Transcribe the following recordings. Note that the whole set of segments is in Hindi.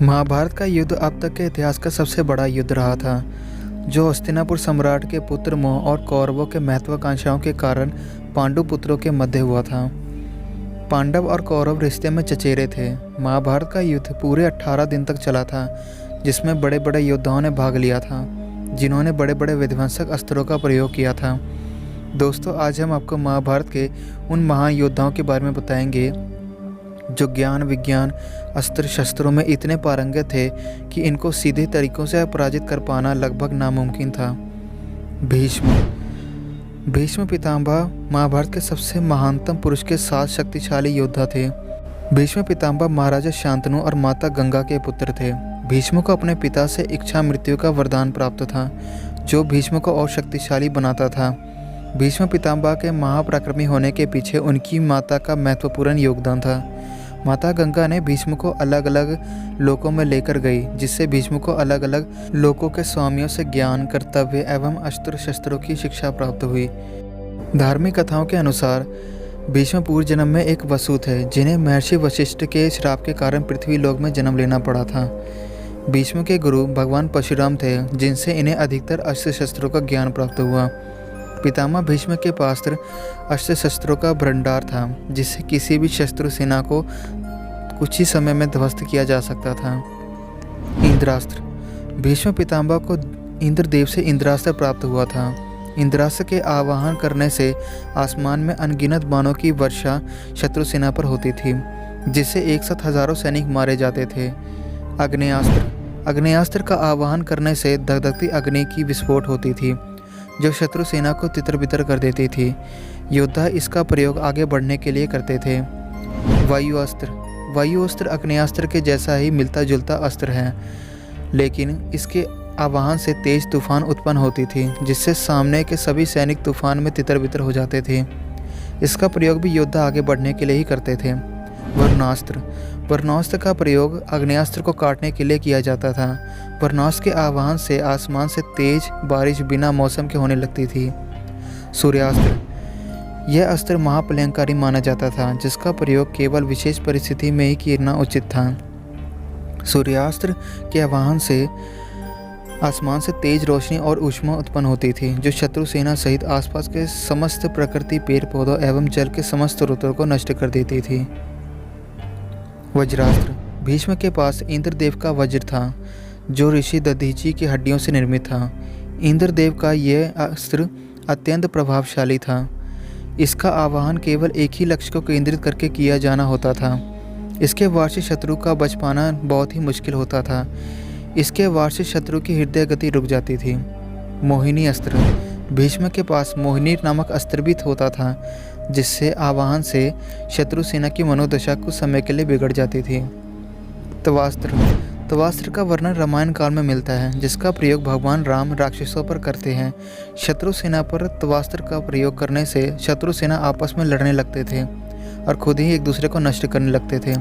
महाभारत का युद्ध अब तक के इतिहास का सबसे बड़ा युद्ध रहा था, जो हस्तिनापुर सम्राट के पुत्र मोह और कौरवों के महत्वाकांक्षाओं के कारण पांडु पुत्रों के मध्य हुआ था। पांडव और कौरव रिश्ते में चचेरे थे। महाभारत का युद्ध पूरे 18 दिन तक चला था, जिसमें बड़े बड़े योद्धाओं ने भाग लिया था, जिन्होंने बड़े बड़े विध्वंसक अस्त्रों का प्रयोग किया था। दोस्तों, आज हम आपको महाभारत के उन महान योद्धाओं के बारे में बताएंगे जो ज्ञान विज्ञान अस्त्र शस्त्रों में इतने पारंगत थे कि इनको सीधे तरीकों से पराजित कर पाना लगभग नामुमकिन था। भीष्म पितामह महाभारत के सबसे महानतम पुरुष के 7 शक्तिशाली योद्धा थे। भीष्म पितामह महाराजा शांतनु और माता गंगा के पुत्र थे। भीष्म को अपने पिता से इच्छा मृत्यु का वरदान प्राप्त था, जो भीष्म को और शक्तिशाली बनाता था। भीष्म पितामह के महापराक्रमी होने के पीछे उनकी माता का महत्वपूर्ण योगदान था। माता गंगा ने भीष्म को अलग अलग लोकों में लेकर गई, जिससे भीष्म को अलग अलग लोकों के स्वामियों से ज्ञान, कर्तव्य एवं अस्त्र शस्त्रों की शिक्षा प्राप्त हुई। धार्मिक कथाओं के अनुसार भीष्म पूर्व जन्म में एक वसु थे, जिन्हें महर्षि वशिष्ठ के श्राप के कारण पृथ्वी लोक में जन्म लेना पड़ा था। भीष्म के गुरु भगवान परशुराम थे, जिनसे इन्हें अधिकतर अस्त्र शस्त्रों का ज्ञान प्राप्त हुआ। पितामह भीष्म के पास अस्त्र शस्त्रों का भंडार था, जिससे किसी भी शत्रु सेना को कुछ ही समय में ध्वस्त किया जा सकता था। इंद्रास्त्र। भीष्म पितामह को इंद्रदेव से इंद्रास्त्र प्राप्त हुआ था। इंद्रास्त्र के आवाहन करने से आसमान में अनगिनत बाणों की वर्षा शत्रु सेना पर होती थी, जिससे एक साथ हजारों सैनिक मारे जाते थे। आग्नेयास्त्र। आग्नेयास्त्र का आवाहन करने से धगधगती अग्नि की विस्फोट होती थी, जो शत्रु सेना को तितर-बितर कर देती थी। योद्धा इसका प्रयोग आगे बढ़ने के लिए करते थे। वायुअस्त्र। वायुअस्त्र आग्नेयास्त्र के जैसा ही मिलता जुलता अस्त्र है, लेकिन इसके आवाहन से तेज तूफान उत्पन्न होती थी, जिससे सामने के सभी सैनिक तूफान में तितर-बितर हो जाते थे। इसका प्रयोग भी योद्धा आगे बढ़ने के लिए ही करते थे। वरुणास्त्र। वरुणास्त्र का प्रयोग आग्नेयास्त्र को काटने के लिए किया जाता था। वरुणास्त्र के आवाहन से आसमान से तेज बारिश बिना मौसम के होने लगती थी। सूर्यास्त्र। यह अस्त्र महाप्रलयंकारी माना जाता था, जिसका प्रयोग केवल विशेष परिस्थिति में ही करना उचित था। सूर्यास्त्र के आवाहन से आसमान से तेज रोशनी और ऊष्मा उत्पन्न होती थी, जो शत्रु सेना सहित आसपास के समस्त प्रकृति, पेड़ पौधों एवं जल के समस्त स्रोतों को नष्ट कर देती थी। वज्रास्त्र। भीष्म के पास इंद्रदेव का वज्र था, जो ऋषि दधीची की हड्डियों से निर्मित था। इंद्रदेव का यह अस्त्र अत्यंत प्रभावशाली था। इसका आवाहन केवल एक ही लक्ष्य को केंद्रित करके किया जाना होता था। इसके वार से शत्रु का बच पाना बहुत ही मुश्किल होता था। इसके वार से शत्रु की हृदय गति रुक जाती थी। मोहिनी अस्त्र। भीष्म के पास मोहिनी नामक अस्त्र भी होता था, जिससे आवाहन से शत्रु सेना की मनोदशा कुछ समय के लिए बिगड़ जाती थी। तवास्त्र। तवास्त्र का वर्णन रामायण काल में मिलता है, जिसका प्रयोग भगवान राम राक्षसों पर करते हैं। शत्रु सेना पर तवास्त्र का प्रयोग करने से शत्रु सेना आपस में लड़ने लगते थे और खुद ही एक दूसरे को नष्ट करने लगते थे।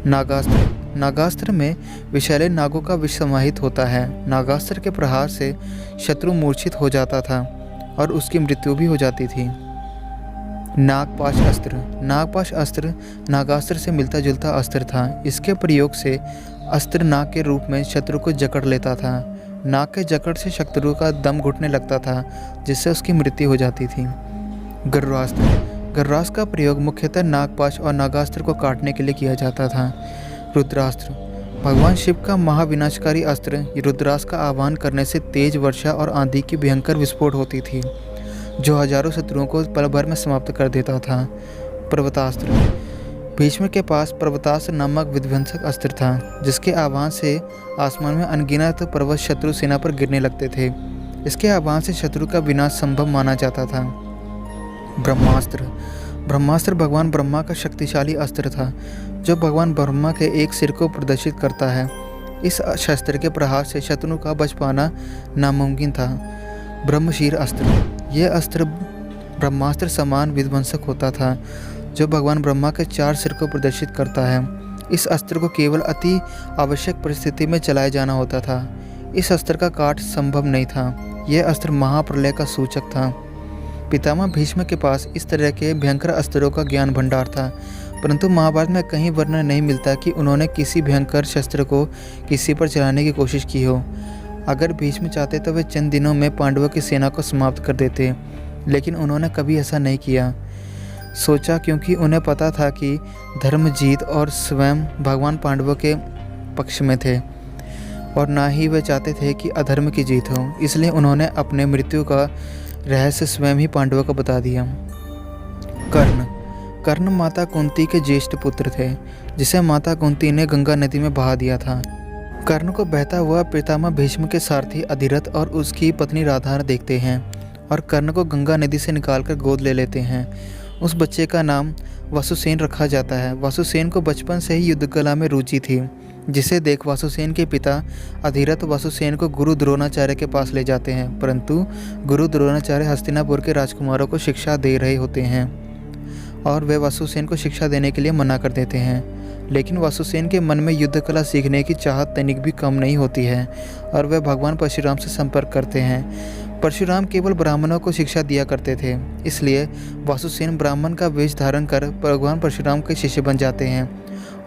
नागास्त्र। नागास्त्र में विषैले नागों का विष समाहित होता है। नागास्त्र के प्रहार से शत्रु मूर्छित हो जाता था और उसकी मृत्यु भी हो जाती थी। नागपाश अस्त्र। नागपाश अस्त्र नागास्त्र से मिलता जुलता अस्त्र था। इसके प्रयोग से अस्त्र नाग के रूप में शत्रु को जकड़ लेता था। नाग के जकड़ से शत्रु का दम घुटने लगता था, जिससे उसकी मृत्यु हो जाती थी। गर्रास्त्र। गर्रास्त्र का प्रयोग मुख्यतः नागपाश और नागास्त्र को काटने के लिए किया जाता था। रुद्रास्त्र। भगवान शिव का महाविनाशकारी अस्त्र रुद्रास्त्र का आह्वान करने से तेज वर्षा और आंधी की भयंकर विस्फोट होती थी, जो हजारों शत्रुओं को पल भर में समाप्त कर देता था। पर्वतास्त्र। भीष्म के पास पर्वतास्त्र नामक विध्वंसक अस्त्र था, जिसके आह्वान से आसमान में अनगिनत पर्वत शत्रु सेना पर गिरने लगते थे। इसके आह्वान से शत्रु का विनाश संभव माना जाता था। ब्रह्मास्त्र। ब्रह्मास्त्र भगवान ब्रह्मा का शक्तिशाली अस्त्र था, जो भगवान ब्रह्मा के एक सिर को प्रदर्शित करता है। इस शस्त्र के प्रहार से शत्रु का बच पाना नामुमकिन था। ब्रह्मशीर अस्त्र। यह अस्त्र ब्रह्मास्त्र समान विध्वंसक होता था, जो भगवान ब्रह्मा के 4 सिर को प्रदर्शित करता है। इस अस्त्र को केवल अति आवश्यक परिस्थिति में चलाया जाना होता था। इस अस्त्र का काट संभव नहीं था। यह अस्त्र महाप्रलय का सूचक था। पितामह भीष्म के पास इस तरह के भयंकर अस्त्रों का ज्ञान भंडार था। परंतु महाभारत में कहीं वर्णन नहीं मिलता कि उन्होंने किसी भयंकर शस्त्र को किसी पर चलाने की कोशिश की हो। अगर भीष्म चाहते तो वे चंद दिनों में पांडवों की सेना को समाप्त कर देते, लेकिन उन्होंने कभी ऐसा नहीं किया। सोचा क्योंकि उन्हें पता था कि धर्म जीत और स्वयं भगवान पांडवों के पक्ष में थे, और ना ही वे चाहते थे कि अधर्म की जीत हो। इसलिए उन्होंने अपने मृत्यु का रहस्य स्वयं ही पांडवों को बता दिया। कर्ण माता कुंती के ज्येष्ठ पुत्र थे, जिसे माता कुंती ने गंगा नदी में बहा दिया था। कर्ण को बहता हुआ पितामह भीष्म के सारथी अधिरथ और उसकी पत्नी राधा देखते हैं और कर्ण को गंगा नदी से निकालकर गोद ले लेते हैं। उस बच्चे का नाम वासुसेन रखा जाता है। वासुसेन को बचपन से ही युद्ध कला में रुचि थी, जिसे देख वासुसेन के पिता अधिरथ वासुसेन को गुरु द्रोणाचार्य के पास ले जाते हैं, परंतु गुरु द्रोणाचार्य हस्तिनापुर के राजकुमारों को शिक्षा दे रहे होते हैं और वे वासुसेन को शिक्षा देने के लिए मना कर देते हैं। लेकिन वासुसेन के मन में युद्ध कला सीखने की चाहत तनिक भी कम नहीं होती है और वे भगवान परशुराम से संपर्क करते हैं। परशुराम केवल ब्राह्मणों को शिक्षा दिया करते थे, इसलिए वासुसेन ब्राह्मण का वेश धारण कर भगवान परशुराम के शिष्य बन जाते हैं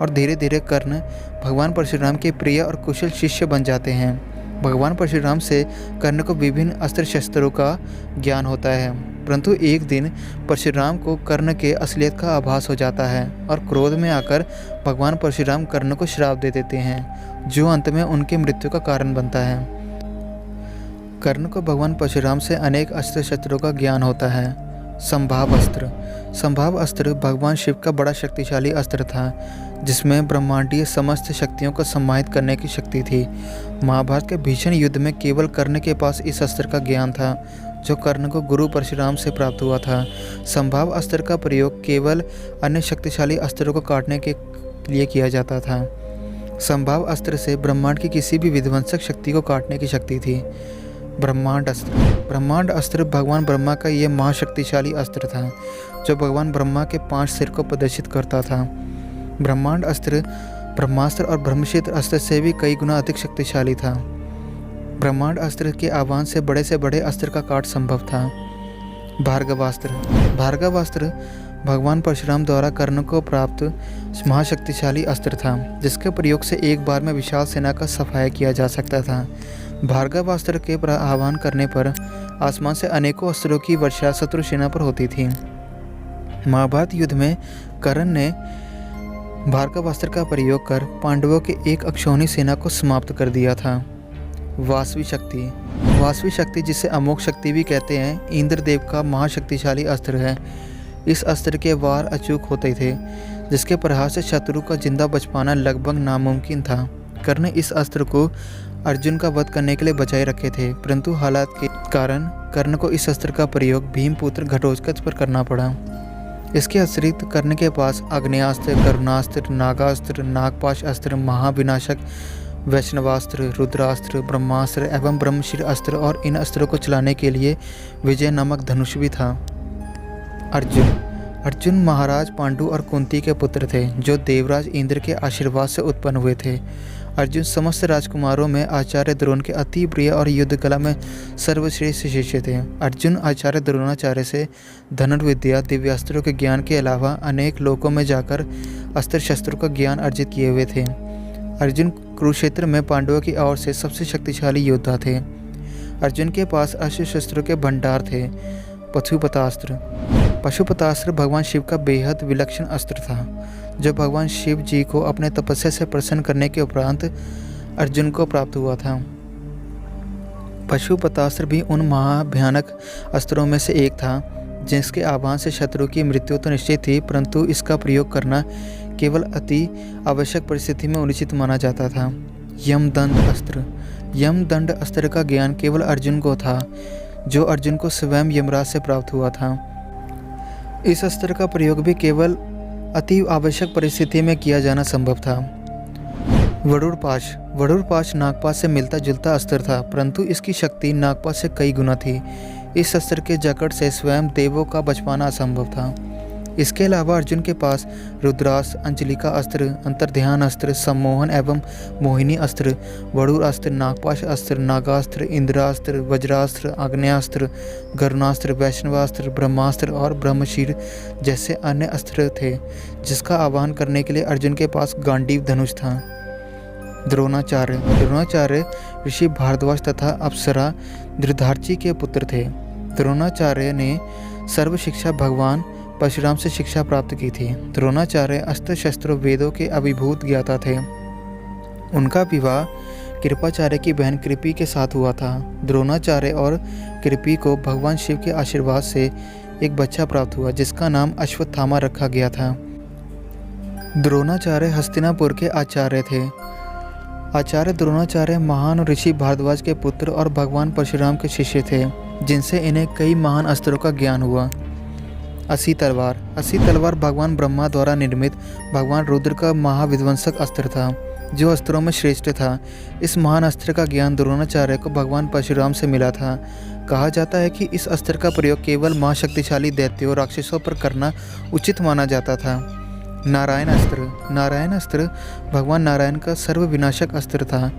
और धीरे धीरे कर्ण भगवान परशुराम के प्रिय और कुशल शिष्य बन जाते हैं। भगवान परशुराम से कर्ण को विभिन्न अस्त्र शस्त्रों का ज्ञान होता है, परंतु एक दिन परशुराम को कर्ण के असलियत का आभास हो जाता है और क्रोध में आकर भगवान परशुराम कर्ण को श्राप दे देते हैं, जो अंत में उनकी मृत्यु का कारण बनता है। कर्ण को भगवान परशुराम से अनेक अस्त्र शस्त्रों का ज्ञान होता है। संभाव अस्त्र भगवान शिव का बड़ा शक्तिशाली अस्त्र था, जिसमें ब्रह्मांडीय समस्त शक्तियों को सम्मानित करने की शक्ति थी। महाभारत के भीषण युद्ध में केवल कर्ण के पास इस अस्त्र का ज्ञान था, जो कर्ण को गुरु परशुराम से प्राप्त हुआ था। संभाव अस्त्र का प्रयोग केवल अन्य शक्तिशाली अस्त्रों को काटने के लिए किया जाता था। संभाव अस्त्र से ब्रह्मांड की किसी भी विध्वंसक शक्ति को काटने की शक्ति थी। ब्रह्मांड अस्त्र भगवान ब्रह्मा का यह महाशक्तिशाली अस्त्र था, जो भगवान ब्रह्मा के 5 सिर को प्रदर्शित करता था। ब्रह्मांड अस्त्र ब्रह्मास्त्र और ब्रह्मक्षेत्र अस्त्र से भी कई गुना अधिक शक्तिशाली था। ब्रह्मांड अस्त्र के आह्वान से बड़े अस्त्र का काट संभव था। भार्गवास्त्र भगवान परशुराम द्वारा कर्ण को प्राप्त महाशक्तिशाली अस्त्र था, जिसके प्रयोग से एक बार में विशाल सेना का सफाया किया जा सकता था। भार्गवास्त्र के आह्वान करने पर आसमान से अनेकों अस्त्रों की वर्षा शत्रु सेना पर होती थी। महाभारत युद्ध में कर्ण ने भार्गवास्त्र का प्रयोग कर पांडवों की एक अक्षौहिणी सेना को समाप्त कर दिया था। वासवी शक्ति जिसे अमोघ शक्ति भी कहते हैं, इंद्रदेव का महाशक्तिशाली अस्त्र है। इस अस्त्र के वार अचूक होते थे, जिसके प्रहार से शत्रु का जिंदा बच पाना लगभग नामुमकिन था। कर्ण इस अस्त्र को अर्जुन का वध करने के लिए बचाए रखे थे, परंतु हालात के कारण कर्ण को इस अस्त्र का प्रयोग भीमपुत्र घटोत्कच पर करना पड़ा। इसके अतिरिक्त कर्ण के पास आग्नेयास्त्र, करुणास्त्र, नागास्त्र, नागपाश अस्त्र, महाविनाशक वैष्णवास्त्र, रुद्रास्त्र, ब्रह्मास्त्र एवं ब्रह्मशिर अस्त्र और इन अस्त्रों को चलाने के लिए विजय नामक धनुष भी था। अर्जुन महाराज पांडु और कुंती के पुत्र थे, जो देवराज इंद्र के आशीर्वाद से उत्पन्न हुए थे। अर्जुन समस्त राजकुमारों में आचार्य द्रोण के अति प्रिय और युद्ध कला में सर्वश्रेष्ठ शिष्य थे। अर्जुन आचार्य द्रोणाचार्य से धनुर्विद्या, दिव्यास्त्रों के ज्ञान के अलावा अनेक लोकों में जाकर अस्त्र शस्त्रों का ज्ञान अर्जित किए हुए थे। अर्जुन कुरुक्षेत्र में पांडवों की ओर से सबसे शक्तिशाली योद्धा थे। अर्जुन के पास अस्त्र शस्त्रों के भंडार थे। पशुपतास्त्र भगवान शिव का बेहद विलक्षण अस्त्र था, जो भगवान शिव जी को अपने तपस्या से प्रसन्न करने के उपरांत अर्जुन को प्राप्त हुआ था। पशुपतास्त्र भी उन महाभयानक अस्त्रों में से एक था, जिसके आह्वान से शत्रु की मृत्यु तो निश्चित थी, परंतु इसका प्रयोग करना केवल अति आवश्यक परिस्थिति में उचित माना जाता था। यमदंड अस्त्र का ज्ञान केवल अर्जुन को था, जो अर्जुन को स्वयं यमराज से प्राप्त हुआ था। इस अस्त्र का प्रयोग भी केवल अति आवश्यक परिस्थिति में किया जाना संभव था। वरुणपाश नागपाश से मिलता जुलता अस्त्र था, परंतु इसकी शक्ति नागपाश से कई गुना थी। इस अस्त्र के जकड़ से स्वयं देवों का बच पाना असंभव था। इसके अलावा अर्जुन के पास रुद्रास्त्र, अंजलिका अस्त्र, अंतर्ध्यान अस्त्र, सम्मोहन एवं मोहिनी अस्त्र, वरुण अस्त्र, नागपाश अस्त्र, नागास्त्र, इंद्रास्त्र, वज्रास्त्र, आग्नेयास्त्र, गरुणास्त्र, वैष्णवास्त्र, ब्रह्मास्त्र और ब्रह्मशीर जैसे अन्य अस्त्र थे, जिसका आवाहन करने के लिए अर्जुन के पास गांडीव धनुष था। द्रोणाचार्य ऋषि भारद्वाज तथा अप्सरा धृतराष्ट्र के पुत्र थे। द्रोणाचार्य ने सर्व शिक्षा भगवान परशुराम से शिक्षा प्राप्त की थी। द्रोणाचार्य अस्त्र शस्त्रों वेदों के अभिभूत ज्ञाता थे। उनका विवाह कृपाचार्य की बहन कृपि के साथ हुआ था। द्रोणाचार्य और कृपि को भगवान शिव के आशीर्वाद से एक बच्चा प्राप्त हुआ, जिसका नाम अश्वत्थामा रखा गया था। द्रोणाचार्य हस्तिनापुर के आचार्य थे। आचार्य द्रोणाचार्य महान ऋषि भारद्वाज के पुत्र और भगवान परशुराम के शिष्य थे, जिनसे इन्हें कई महान अस्त्रों का ज्ञान हुआ। असी तलवार भगवान ब्रह्मा द्वारा निर्मित भगवान रुद्र का महाविध्वंसक अस्त्र था, जो अस्त्रों में श्रेष्ठ था। इस महान अस्त्र का ज्ञान द्रोणाचार्य को भगवान परशुराम से मिला था। कहा जाता है कि इस अस्त्र का प्रयोग केवल महाशक्तिशाली दैत्यों राक्षसों पर करना उचित माना जाता था। नारायण अस्त्र भगवान नारायण का सर्वविनाशक अस्त्र था।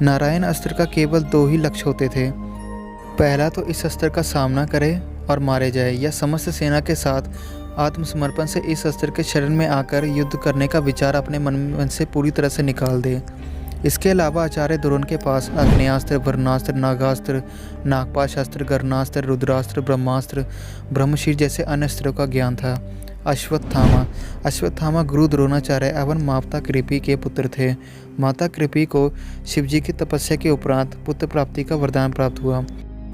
नारायण अस्त्र का केवल 2 ही लक्ष्य होते थे। पहला तो इस अस्त्र का सामना करे और मारे जाए, या समस्त सेना के साथ आत्मसमर्पण से इस अस्त्र के शरण में आकर युद्ध करने का विचार अपने मन से पूरी तरह से निकाल दे। इसके अलावा आचार्य द्रोण के पास आग्नेयास्त्र, वरुणास्त्र, नागास्त्र, नागपाश अस्त्र, गरुणास्त्र, रुद्रास्त्र, ब्रह्मास्त्र, ब्रह्मशीर जैसे अन्य अस्त्रों का ज्ञान था। अश्वत्थामा गुरु द्रोणाचार्य एवं माता कृपि के पुत्र थे। माता कृपि को शिवजी की तपस्या के उपरांत पुत्र प्राप्ति का वरदान प्राप्त हुआ,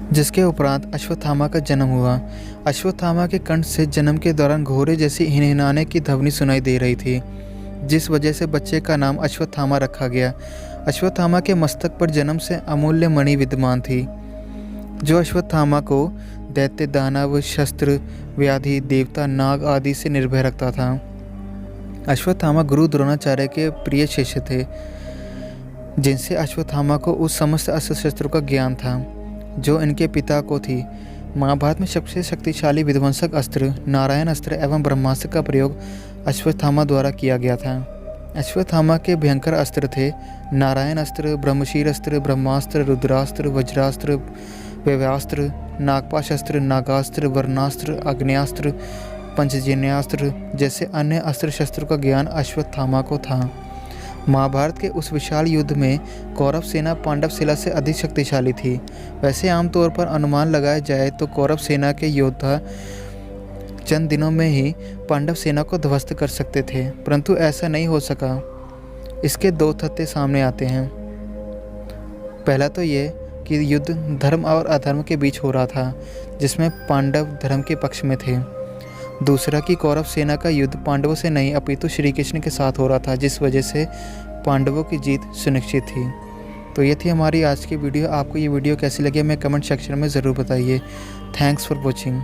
जिसके उपरांत अश्वत्थामा का जन्म हुआ। अश्वत्थामा के कंठ से जन्म के दौरान घोड़े जैसी हिनहिनाने की ध्वनि सुनाई दे रही थी, जिस वजह से बच्चे का नाम अश्वत्थामा रखा गया। अश्वत्थामा के मस्तक पर जन्म से अमूल्य मणि विद्यमान थी, जो अश्वत्थामा को दैत्य, दानव, शस्त्र, व्याधि, देवता, नाग आदि से निर्भय रखता था। अश्वत्थामा गुरु द्रोणाचार्य के प्रिय शिष्य थे, जिनसे अश्वत्थामा को उस समस्त अस्त्र शस्त्रों का ज्ञान था जो इनके पिता को थी। महाभारत में सबसे शक्तिशाली विध्वंसक अस्त्र नारायण अस्त्र एवं ब्रह्मास्त्र का प्रयोग अश्वत्थामा द्वारा किया गया था। अश्वत्थामा के भयंकर अस्त्र थे नारायण अस्त्र, ब्रह्मशीर अस्त्र, ब्रह्मास्त्र, रुद्रास्त्र, वज्रास्त्र, वैव्यास्त्र, नागपाश अस्त्र, नागास्त्र, वरुणास्त्र, आग्नेयास्त्र, पंचजन्यास्त्र जैसे अन्य अस्त्र शस्त्रों का ज्ञान अश्वत्थामा को था। महाभारत के उस विशाल युद्ध में कौरव सेना पांडव सेना से अधिक शक्तिशाली थी। वैसे आमतौर पर अनुमान लगाया जाए तो कौरव सेना के योद्धा चंद दिनों में ही पांडव सेना को ध्वस्त कर सकते थे, परंतु ऐसा नहीं हो सका। इसके 2 तथ्य सामने आते हैं। पहला तो ये कि युद्ध धर्म और अधर्म के बीच हो रहा था, जिसमें पांडव धर्म के पक्ष में थे। दूसरा कि कौरव सेना का युद्ध पांडवों से नहीं अपितु श्री कृष्ण के साथ हो रहा था, जिस वजह से पांडवों की जीत सुनिश्चित थी। तो ये थी हमारी आज की वीडियो। आपको ये वीडियो कैसी लगी हमें कमेंट सेक्शन में ज़रूर बताइए। Thanks for watching.